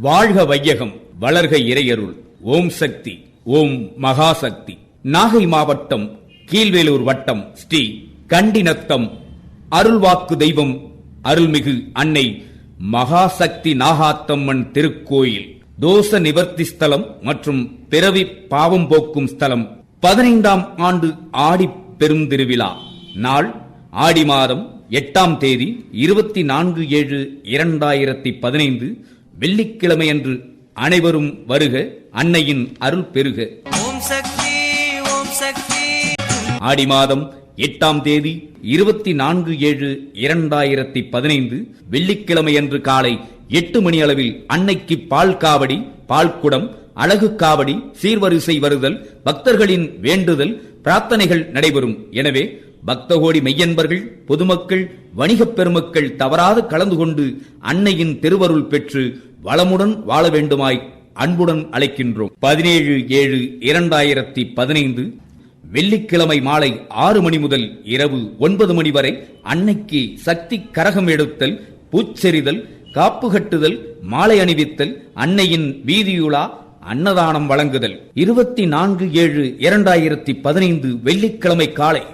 வாழ்க வையகம், வளர்க இறையருள். ஓம் சக்தி, ஓம் மகாசக்தி. நாகை மாவட்டம் கீழ்வேலூர் வட்டம் ஸ்ரீ கண்டிநத்தம் அருள்வாக்கு தெய்வம் அருள்மிகு அன்னை மகாசக்தி நாகாத்தம்மன் திருக்கோயில் தோஷ நிவர்த்தி ஸ்தலம் மற்றும் பிறவி பாவம் போக்கும் ஸ்தலம். 15ஆம் ஆண்டு ஆடி பெருந்திருவிழா. நாள் ஆடி மாதம் 8ஆம் தேதி 24/7/2015 வெள்ளிக்கிழமையன்று. அனைவரும் வருக, அன்னையின் அருள் பெருக. ஓம் சக்தி, ஓம் சக்தி. ஆடி மாதம் 8ஆம் தேதி 24/7/2015 வெள்ளிக்கிழமையன்று காலை 8 மணி அளவில் அன்னைக்கு பால் காவடி, பால்குடம், அழகு காவடி, சீர்வரிசை வருதல், பக்தர்களின் வேண்டுதல், பிரார்த்தனைகள் நடைபெறும். எனவே பக்தகோடி மெய்யன்பர்கள், பொதுமக்கள், வணிகப் பெருமக்கள் தவறாது கலந்து கொண்டு அன்னையின் திருவருள் பெற்று வளமுடன் வாழ வேண்டுமாய் அன்புடன் அழைக்கின்றோம். 17/7/2015 வெள்ளிக்கிழமை மாலை 6 மணி முதல் இரவு 9 மணி வரை அன்னைக்கு சக்தி கரகம் எடுத்தல், பூச்செறிதல், காப்பு கட்டுதல், மாலை அணிவித்தல், அன்னையின் வீதியுலா, அன்னதானம் வழங்குதல். 24/7/2015 வெள்ளிக்கிழமை காலை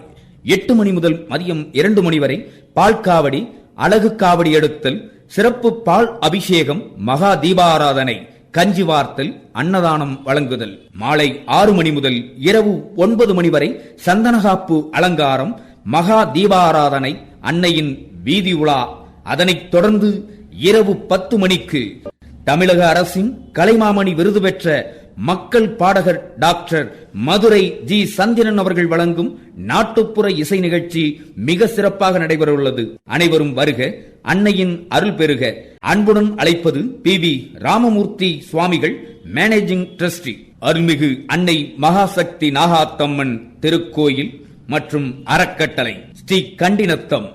8 மணி முதல் மதியம் 2 மணி வரை பால்காவடி, அழகு காவடி எடுத்தல், சிறப்பு பால் அபிஷேகம், மகா தீபாராதனை, கஞ்சி வார்த்தல், அன்னதானம் வழங்குதல். மாலை 6 மணி முதல் இரவு 9 மணி வரை சந்தனகாப்பு அலங்காரம், மகா தீபாராதனை, அன்னையின் வீதி உலா. அதனைத் தொடர்ந்து இரவு 10 மணிக்கு தமிழக அரசின் கலைமாமணி விருது பெற்ற மக்கள் பாடகர் டாக்டர் மதுரை ஜி சந்திரன் அவர்கள் வழங்கும் நாட்டுப்புற இசை நிகழ்ச்சி மிக சிறப்பாக நடைபெறவுள்ளது. அனைவரும் வருக, அன்னையின் அருள் பெருக. அன்புடன் அழைப்பது PV ராமமூர்த்தி சுவாமிகள், மேனேஜிங் ட்ரஸ்டி, அருள்மிகு அன்னை மகாசக்தி நாகாத்தம்மன் திருக்கோயில் மற்றும் அறக்கட்டளை, ஸ்ரீ கண்டிநத்தம்.